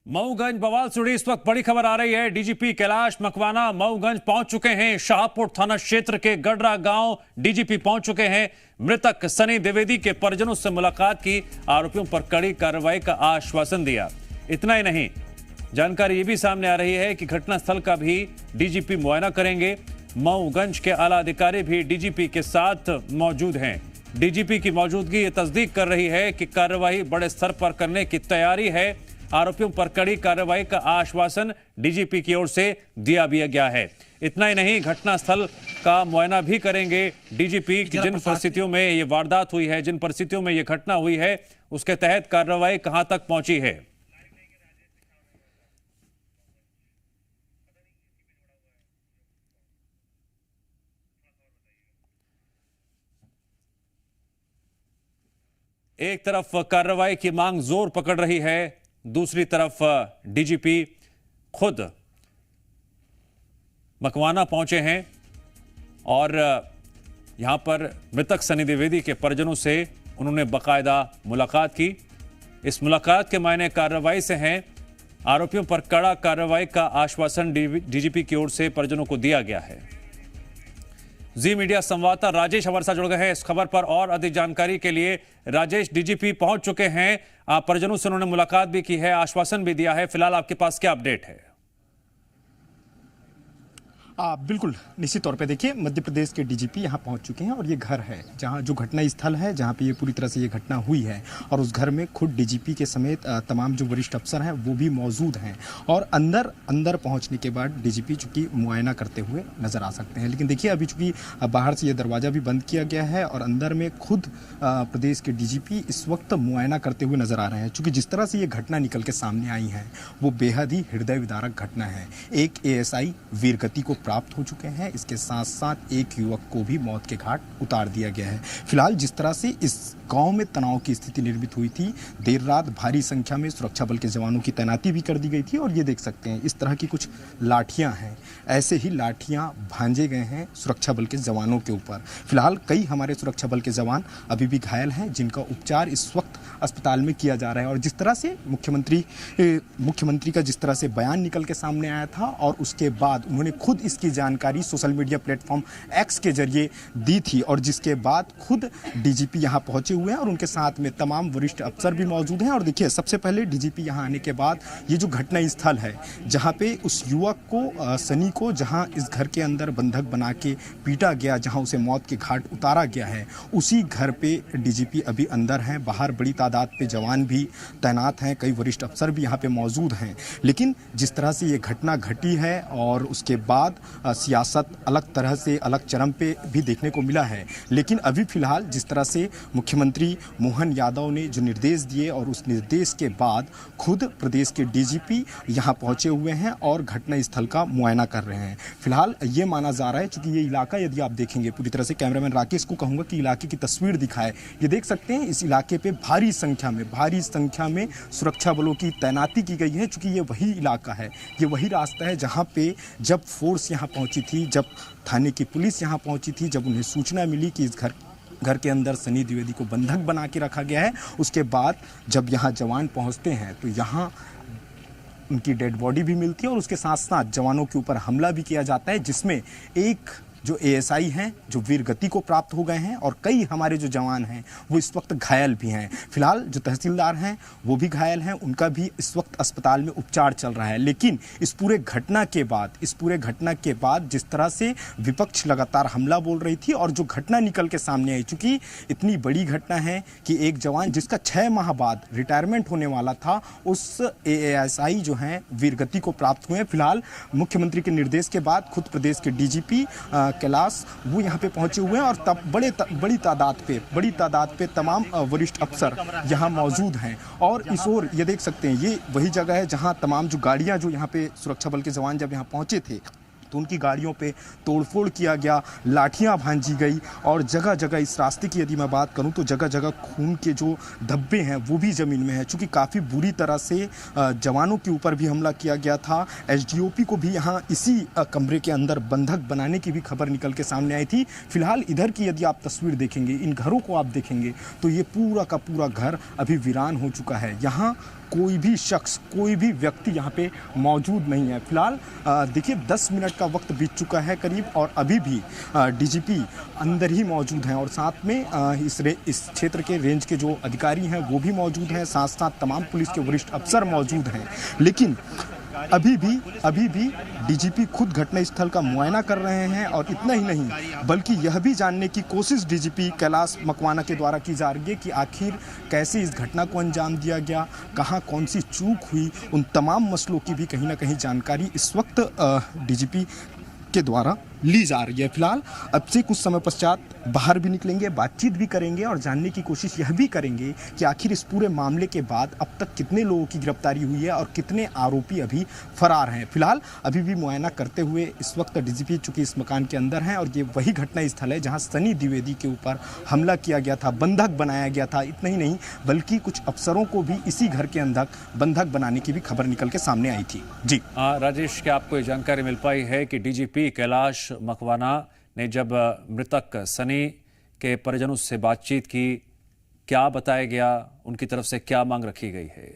मऊगंज बवाल सुड़ी इस वक्त बड़ी खबर आ रही है। डीजीपी कैलाश मकवाना मऊगंज पहुंच चुके हैं। शाहपुर थाना क्षेत्र के गडरा गांव डीजीपी पहुंच चुके हैं। मृतक सनी द्विवेदी के परिजनों से मुलाकात की, आरोपियों पर कड़ी कार्रवाई का आश्वासन दिया। इतना ही नहीं, जानकारी ये भी सामने आ रही है कि घटनास्थल का भी डीजीपी मुआयना करेंगे। मऊगंज के आला अधिकारी भी डीजीपी के साथ मौजूद हैं। डीजीपी की मौजूदगी ये तस्दीक कर रही है कि कार्रवाई बड़े स्तर पर करने की तैयारी है। आरोपियों पर कड़ी कार्रवाई का आश्वासन डीजीपी की ओर से दिया भी गया है। इतना ही नहीं, घटनास्थल का मुआयना भी करेंगे डीजीपी की। जिन परिस्थितियों में ये वारदात हुई है, जिन परिस्थितियों में ये घटना हुई है, उसके तहत कार्रवाई कहां तक पहुंची है। एक तरफ कार्रवाई की मांग जोर पकड़ रही है, दूसरी तरफ डीजीपी खुद मकवाना पहुंचे हैं और यहां पर मृतक सनी द्विवेदी के परिजनों से उन्होंने बाकायदा मुलाकात की। इस मुलाकात के मायने कार्रवाई से हैं। आरोपियों पर कड़ा कार्रवाई का आश्वासन डीजीपी की ओर से परिजनों को दिया गया है। जी मीडिया संवाददाता राजेश हमारे साथ जुड़ गए हैं इस खबर पर और अधिक जानकारी के लिए। राजेश, डीजीपी पहुंच चुके हैं, परिजनों से उन्होंने मुलाकात भी की है, आश्वासन भी दिया है। फिलहाल आपके पास क्या अपडेट है? बिल्कुल निश्चित तौर पे देखिए, मध्य प्रदेश के डीजीपी यहाँ पहुँच चुके हैं और ये घर है जहाँ जो घटना स्थल है, जहाँ पे ये पूरी तरह से ये घटना हुई है। और उस घर में खुद डीजीपी के समेत तमाम जो वरिष्ठ अफसर हैं वो भी मौजूद हैं। और अंदर पहुँचने के बाद डीजीपी चूँकि मुआयना करते हुए नज़र आ सकते हैं। लेकिन देखिए, अभी चूँकि बाहर से ये दरवाज़ा भी बंद किया गया है और अंदर में खुद प्रदेश के डीजीपी इस वक्त मुआयना करते हुए नज़र आ रहे हैं। चूँकि जिस तरह से ये घटना निकल के सामने आई है वो बेहद ही हृदय विदारक घटना है। एक एएसआई वीरगति को प्राप्त हो चुके हैं, इसके साथ साथ एक युवक को भी मौत के घाट उतार दिया गया है। फिलहाल जिस तरह से इस गांव में तनाव की स्थिति निर्मित हुई थी, देर रात भारी संख्या में सुरक्षा बल के जवानों की तैनाती भी कर दी गई थी। और ये देख सकते हैं इस तरह की कुछ लाठियां हैं, ऐसे ही लाठियां भांजे गए हैं सुरक्षा बल के जवानों के ऊपर। फिलहाल कई हमारे सुरक्षा बल के जवान अभी भी घायल हैं, जिनका उपचार इस वक्त अस्पताल में किया जा रहा है। और जिस तरह से मुख्यमंत्री का जिस तरह से बयान निकल के सामने आया था और उसके बाद उन्होंने खुद इसकी जानकारी सोशल मीडिया प्लेटफॉर्म एक्स के जरिए दी थी, और जिसके बाद खुद डीजीपी यहां पहुंचे हुए हैं और उनके साथ में तमाम वरिष्ठ अफसर भी मौजूद हैं। और देखिए, सबसे पहले डीजीपी यहां आने के बाद ये जो घटना स्थल है जहां पे उस युवक को सनी को जहां इस घर के अंदर बंधक बना के पीटा गया, जहां उसे मौत के घाट उतारा गया है, उसी घर पे डीजीपी अभी अंदर हैं। बाहर बड़ी तादाद पे जवान भी तैनात हैं, कई वरिष्ठ अफसर भी यहाँ पे मौजूद हैं। लेकिन जिस तरह से ये घटना घटी है और उसके बाद सियासत अलग तरह से अलग चरम पे भी देखने को मिला है। लेकिन अभी फिलहाल जिस तरह से मुख्यमंत्री मोहन यादव ने जो निर्देश दिए और उस निर्देश के बाद खुद प्रदेश के डीजीपी यहाँ पहुँचे हुए हैं और घटना स्थल का मुआयना कर रहे हैं। फिलहाल ये माना जा रहा है, चूँकि ये इलाका यदि आप देखेंगे पूरी तरह से, कैमरामैन राकेश को कहूँगा कि इलाके की तस्वीर दिखाए। ये देख सकते हैं इस इलाके पे भारी संख्या में सुरक्षा बलों की तैनाती की गई है। चूँकि ये वही इलाका है, ये वही रास्ता है जहाँ पे जब फोर्स यहाँ पहुँची थी, जब थाने की पुलिस यहाँ पहुँची थी, जब उन्हें सूचना मिली कि इस घर के अंदर सनी द्विवेदी को बंधक बना के रखा गया है, उसके बाद जब यहाँ जवान पहुँचते हैं तो यहाँ उनकी डेड बॉडी भी मिलती है और उसके साथ साथ जवानों के ऊपर हमला भी किया जाता है, जिसमें एक जो एएसआई हैं जो वीरगति को प्राप्त हो गए हैं और कई हमारे जो जवान हैं वो इस वक्त घायल भी हैं। फिलहाल जो तहसीलदार हैं वो भी घायल हैं, उनका भी इस वक्त अस्पताल में उपचार चल रहा है। लेकिन इस पूरे घटना के बाद जिस तरह से विपक्ष लगातार हमला बोल रही थी और जो घटना निकल के सामने आई, चूँकि इतनी बड़ी घटना है कि एक जवान जिसका 6 माह बाद रिटायरमेंट होने वाला था, उस एएसआई जो हैं वीरगति को प्राप्त हुए हैं। फिलहाल मुख्यमंत्री के निर्देश के बाद खुद प्रदेश के डीजीपी कैलाश वो यहाँ पे पहुंचे हुए हैं और तब बड़ी तादाद पे तमाम वरिष्ठ अफसर यहाँ मौजूद हैं। और इस ओर ये देख सकते हैं, ये वही जगह है जहाँ तमाम जो गाड़ियाँ जो यहाँ पे सुरक्षा बल के जवान जब यहाँ पहुँचे थे तो उनकी गाड़ियों पे तोड़फोड़ किया गया, लाठियां भांजी गई और जगह जगह इस रास्ते की यदि मैं बात करूं तो जगह जगह खून के जो धब्बे हैं वो भी ज़मीन में है। चूँकि काफ़ी बुरी तरह से जवानों के ऊपर भी हमला किया गया था। एसडीओपी को भी यहाँ इसी कमरे के अंदर बंधक बनाने की भी खबर निकल के सामने आई थी। फिलहाल इधर की यदि आप तस्वीर देखेंगे, इन घरों को आप देखेंगे तो ये पूरा का पूरा घर अभी वीरान हो चुका है। यहाँ कोई भी शख्स, कोई भी व्यक्ति यहाँ पे मौजूद नहीं है। फिलहाल देखिए 10 मिनट का वक्त बीत चुका है करीब, और अभी भी डीजीपी अंदर ही मौजूद हैं, और साथ में इस क्षेत्र के रेंज के जो अधिकारी हैं वो भी मौजूद हैं, साथ साथ तमाम पुलिस के वरिष्ठ अफसर मौजूद हैं। लेकिन अभी भी डीजीपी खुद घटनास्थल का मुआयना कर रहे हैं, और इतना ही नहीं बल्कि यह भी जानने की कोशिश डीजीपी कैलाश मकवाना के द्वारा की जा रही है कि आखिर कैसे इस घटना को अंजाम दिया गया, कहां कौन सी चूक हुई, उन तमाम मसलों की भी कहीं ना कहीं जानकारी इस वक्त डीजीपी के द्वारा ली जा रही है। फिलहाल अब से कुछ समय पश्चात बाहर भी निकलेंगे, बातचीत भी करेंगे और जानने की कोशिश यह भी करेंगे कि आखिर इस पूरे मामले के बाद अब तक कितने लोगों की गिरफ्तारी हुई है और कितने आरोपी अभी फरार हैं। फिलहाल अभी भी मुआयना करते हुए इस वक्त डीजीपी चूंकि इस मकान के अंदर हैं, और ये वही घटना स्थल है जहां सनी द्विवेदी के ऊपर हमला किया गया था, बंधक बनाया गया था। इतना ही नहीं बल्कि कुछ अफसरों को भी इसी घर के अंदर बंधक बनाने की भी खबर निकल के सामने आई थी। जी राजेश, क्या आपको ये जानकारी मिल पाई है कि डीजीपी कैलाश मकवाना ने जब मृतक सनी के परिजनों से बातचीत की, क्या बताया गया, उनकी तरफ से क्या मांग रखी गई है?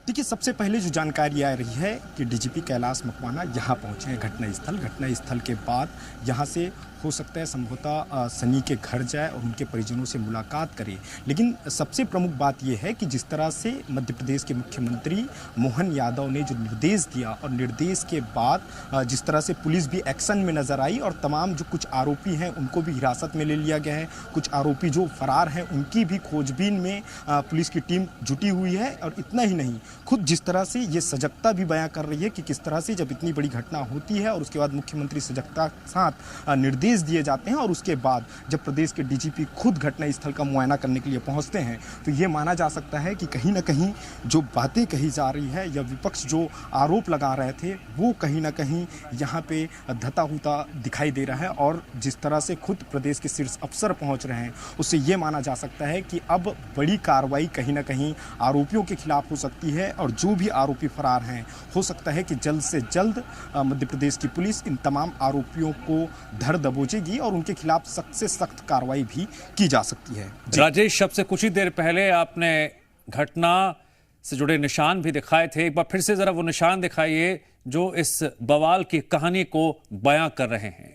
देखिए सबसे पहले जो जानकारी आ रही है कि डीजीपी कैलाश मकवाना यहाँ पहुँचे हैं घटनास्थल के बाद यहाँ से हो सकता है संभवतः सनी के घर जाए और उनके परिजनों से मुलाकात करे। लेकिन सबसे प्रमुख बात यह है कि जिस तरह से मध्य प्रदेश के मुख्यमंत्री मोहन यादव ने जो निर्देश दिया, और निर्देश के बाद जिस तरह से पुलिस भी एक्शन में नजर आई और तमाम जो कुछ आरोपी हैं उनको भी हिरासत में ले लिया गया है, कुछ आरोपी जो फरार हैं उनकी भी खोजबीन में पुलिस की टीम जुटी हुई है। और इतना ही नहीं, खुद जिस तरह से ये सजगता भी बयां कर रही है कि किस तरह से जब इतनी बड़ी घटना होती है और उसके बाद मुख्यमंत्री सजगता के साथ निर्देश दिए जाते हैं, और उसके बाद जब प्रदेश के डीजीपी खुद घटनास्थल का मुआयना करने के लिए पहुंचते हैं, तो ये माना जा सकता है कि कहीं ना कहीं जो बातें कही जा रही है या विपक्ष जो आरोप लगा रहे थे वो कहीं ना कहीं यहाँ पे धता हुता दिखाई दे रहा है। और जिस तरह से खुद प्रदेश के शीर्ष अफसर पहुंच रहे हैं उससे ये माना जा सकता है कि अब बड़ी कार्रवाई कहीं ना कहीं आरोपियों के खिलाफ हो सकती है, और जो भी आरोपी फरार हैं हो सकता है कि जल्द से जल्द मध्य प्रदेश की पुलिस इन तमाम आरोपियों को धर दबोचेगी और उनके खिलाफ सख्त से सख्त कार्रवाई भी की जा सकती है। राजेश, अब से कुछ ही देर पहले आपने घटना से जुड़े निशान भी दिखाए थे, एक बार फिर से जरा वो निशान दिखाइए जो इस बवाल की कहानी को बयां कर रहे हैं।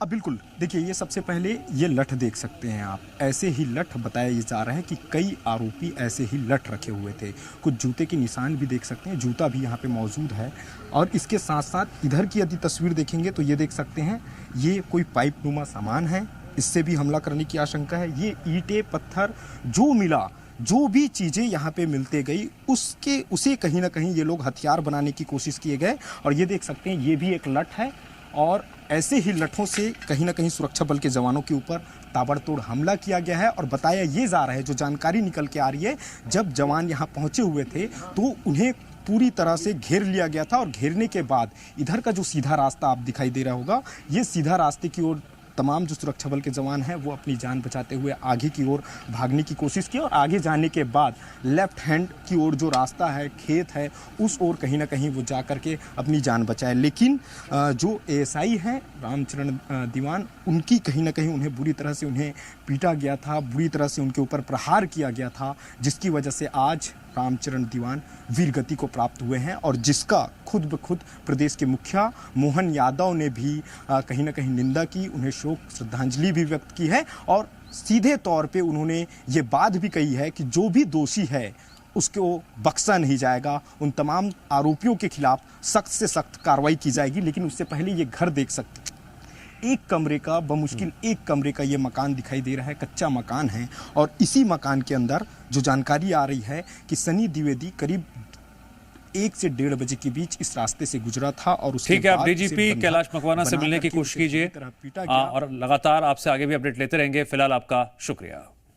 अब बिल्कुल देखिए, ये सबसे पहले ये लठ देख सकते हैं आप, ऐसे ही लठ बताया जा रहा है कि कई आरोपी ऐसे ही लठ रखे हुए थे। कुछ जूते के निशान भी देख सकते हैं, जूता भी यहाँ पे मौजूद है। और इसके साथ साथ इधर की यदि तस्वीर देखेंगे तो ये देख सकते हैं ये कोई पाइप नुमा सामान है, इससे भी हमला करने की आशंका है। ये ईंटें पत्थर जो मिला, जो भी चीज़ें यहाँ पे मिलते गई उसे कहीं ना कहीं ये लोग हथियार बनाने की कोशिश किए गए। और ये देख सकते हैं ये भी एक लठ है, और ऐसे ही लठों से कहीं ना कहीं सुरक्षा बल के जवानों के ऊपर ताबड़तोड़ हमला किया गया है। और बताया ये जा रहा है, जो जानकारी निकल के आ रही है, जब जवान यहाँ पहुँचे हुए थे तो उन्हें पूरी तरह से घेर लिया गया था, और घेरने के बाद इधर का जो सीधा रास्ता आप दिखाई दे रहा होगा, ये सीधा रास्ते की ओर तमाम जो सुरक्षा बल के जवान हैं वो अपनी जान बचाते हुए आगे की ओर भागने की कोशिश की, और आगे जाने के बाद लेफ्ट हैंड की ओर जो रास्ता है, खेत है, उस ओर कहीं ना कहीं वो जा करके अपनी जान बचाए। लेकिन जो एएसआई हैं रामचरण दीवान, उनकी कहीं ना कहीं उन्हें बुरी तरह से उन्हें पीटा गया था, बुरी तरह से उनके ऊपर प्रहार किया गया था, जिसकी वजह से आज रामचरण दीवान वीर गति को प्राप्त हुए हैं, और जिसका खुद ब खुद प्रदेश के मुखिया मोहन यादव ने भी कहीं ना कहीं निंदा की, उन्हें शोक श्रद्धांजलि भी व्यक्त की है। और सीधे तौर पे उन्होंने ये बात भी कही है कि जो भी दोषी है उसको बख्शा नहीं जाएगा, उन तमाम आरोपियों के खिलाफ सख्त से सख्त कार्रवाई की जाएगी। लेकिन उससे पहले ये घर देख सकते, एक कमरे का, बमुश्किल एक कमरे का ये मकान दिखाई दे रहा है, कच्चा मकान है। और इसी मकान के अंदर जो जानकारी आ रही है कि सनी द्विवेदी करीब 1 से 1:30 बजे के बीच इस रास्ते से गुजरा था, और उसके ठीक है, आप डीजीपी कैलाश मकवाना से मिलने की कोशिश कीजिए, और लगातार आपसे आगे भी अपडेट लेते रहेंगे। फिलहाल आपका शुक्रिया।